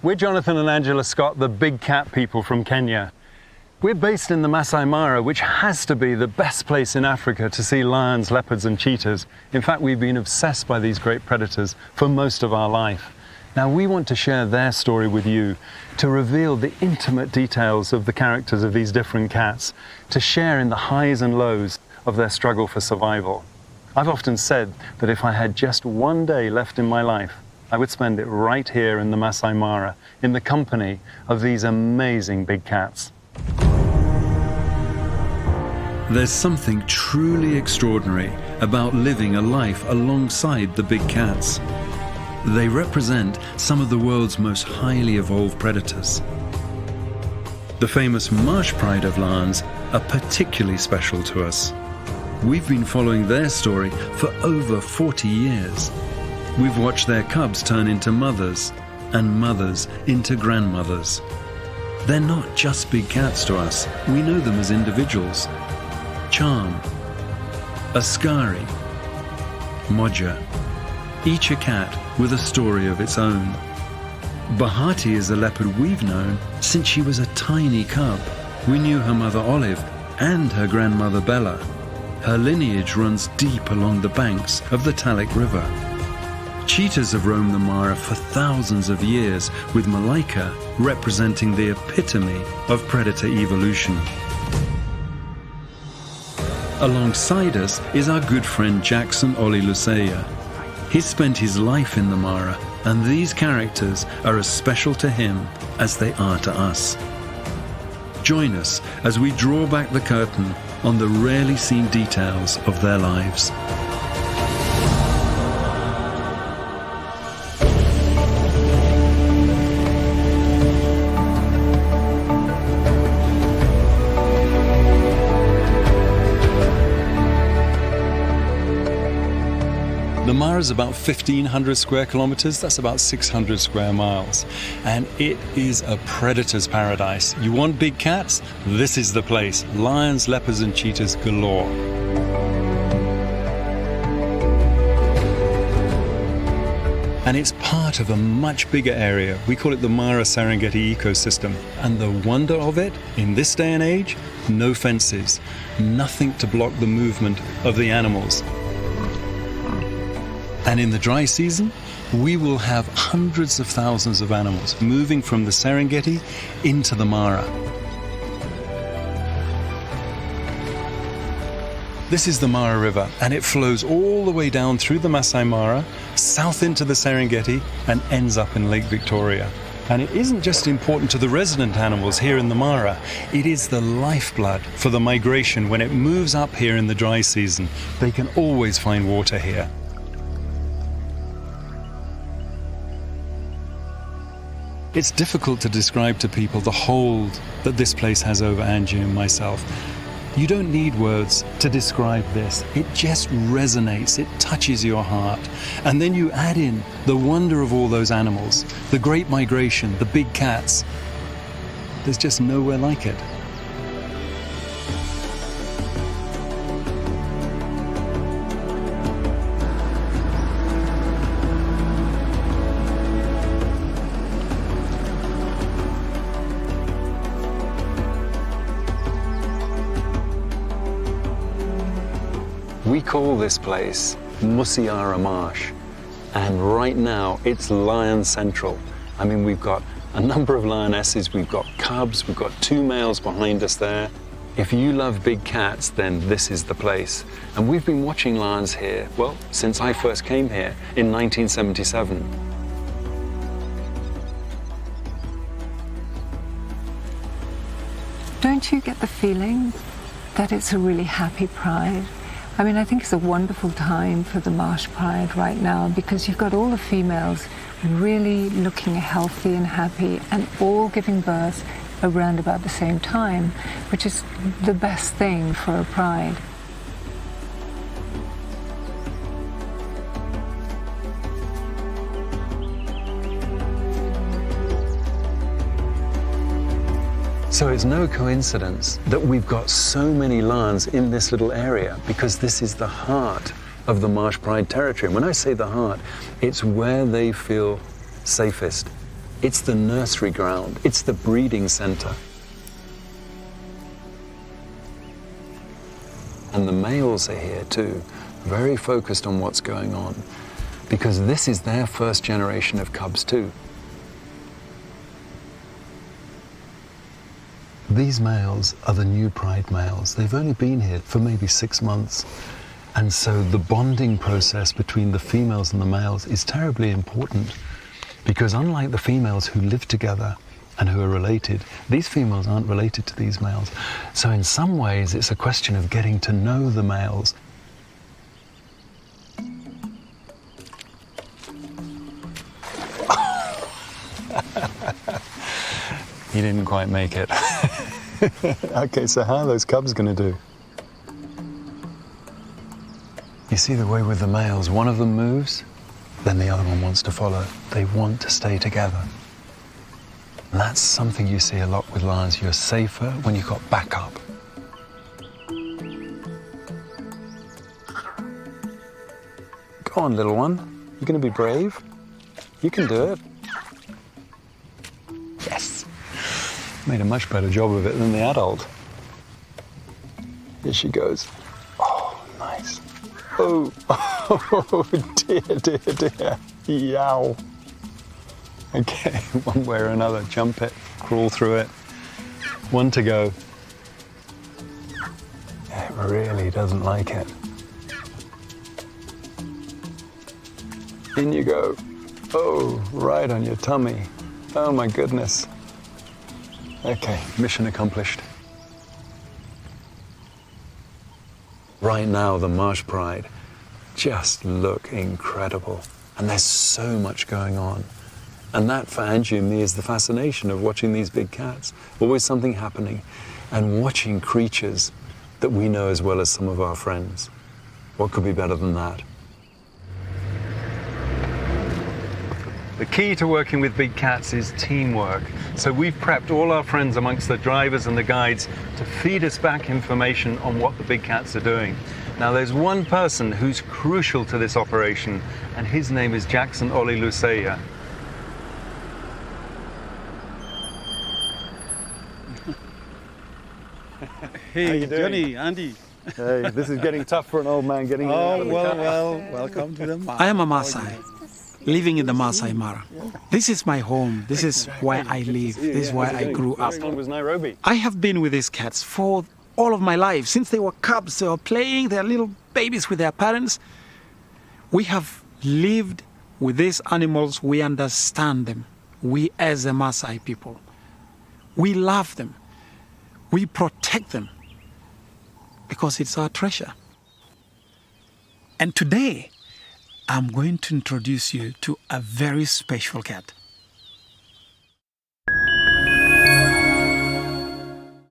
We're Jonathan and Angela Scott, the big cat people from Kenya. We're based in the Masai Mara, which has to be the best place in Africa to see lions, leopards and cheetahs. In fact, we've been obsessed by these great predators for most of our life. Now, we want to share their story with you, to reveal the intimate details of the characters of these different cats, to share in the highs and lows of their struggle for survival. I've often said that if I had just one day left in my life, I would spend it right here in the Masai Mara, in the company of these amazing big cats. There's something truly extraordinary about living a life alongside the big cats. They represent some of the world's most highly evolved predators. The famous marsh pride of lions are particularly special to us. We've been following their story for over 40 years. We've watched their cubs turn into mothers and mothers into grandmothers. They're not just big cats to us. We know them as individuals. Charm, Askari, Moja, each a cat with a story of its own. Bahati is a leopard we've known since she was a tiny cub. We knew her mother Olive and her grandmother Bella. Her lineage runs deep along the banks of the Talik River. Cheetahs have roamed the Mara for thousands of years, with Malaika representing the epitome of predator evolution. Alongside us is our good friend Jackson Oli Luseya. He's spent his life in the Mara, and these characters are as special to him as they are to us. Join us as we draw back the curtain on the rarely seen details of their lives. The Mara is about 1,500 square kilometers, that's about 600 square miles. And it is a predator's paradise. You want big cats? This is the place. Lions, leopards and cheetahs galore. And it's part of a much bigger area. We call it the Mara Serengeti ecosystem. And the wonder of it, in this day and age, no fences, nothing to block the movement of the animals. And in the dry season, we will have hundreds of thousands of animals moving from the Serengeti into the Mara. This is the Mara River, and it flows all the way down through the Masai Mara, south into the Serengeti, and ends up in Lake Victoria. And it isn't just important to the resident animals here in the Mara, it is the lifeblood for the migration. When it moves up here in the dry season, they can always find water here. It's difficult to describe to people the hold that this place has over Angie and myself. You don't need words to describe this. It just resonates, it touches your heart. And then you add in the wonder of all those animals, the great migration, the big cats. There's just nowhere like it. We call this place Musiara Marsh, and right now it's Lion Central. I mean, we've got a number of lionesses, we've got cubs, we've got 2 males behind us there. If you love big cats, then this is the place. And we've been watching lions here, well, since I first came here in 1977. Don't you get the feeling that it's a really happy pride? I mean, I think it's a wonderful time for the marsh pride right now, because you've got all the females really looking healthy and happy and all giving birth around about the same time, which is the best thing for a pride. So it's no coincidence that we've got so many lions in this little area, because this is the heart of the Marsh Pride territory. And when I say the heart, it's where they feel safest. It's the nursery ground. It's the breeding center. And the males are here too, very focused on what's going on, because this is their first generation of cubs too. These males are the new pride males. They've only been here for maybe 6 months. And so the bonding process between the females and the males is terribly important, because unlike the females who live together and who are related, these females aren't related to these males. So in some ways, it's a question of getting to know the males. He didn't quite make it. Okay, so how are those cubs going to do? You see the way with the males, one of them moves, then the other one wants to follow. They want to stay together. And that's something you see a lot with lions. You're safer when you've got backup. Go on, little one. You're going to be brave. You can do it. Yes. Made a much better job of it than the adult. Here she goes. Oh, nice. Oh, oh dear, dear, dear. Yow. Okay, one way or another, jump it, crawl through it. One to go. It really doesn't like it. In you go. Oh, right on your tummy. Oh my goodness. Okay, mission accomplished. Right now, the marsh pride just look incredible. And there's so much going on. And that, for Angie and me, is the fascination of watching these big cats. Always something happening. And watching creatures that we know as well as some of our friends. What could be better than that? The key to working with big cats is teamwork. So we've prepped all our friends amongst the drivers and the guides to feed us back information on what the big cats are doing. Now there's one person who's crucial to this operation, and his name is Jackson Oli Luceya. Hey, Johnny, Andy. Hey, this is getting tough for an old man getting out of the car. Welcome to the Maasai. I am a Maasai, living in the Masai Mara. This is my home. This is where I live. This is where I grew up. Was Nairobi. I have been with these cats for all of my life. Since they were cubs, they were playing, they are little babies with their parents. We have lived with these animals. We understand them. We as the Maasai people. We love them. We protect them because it's our treasure. And today, I'm going to introduce you to a very special cat.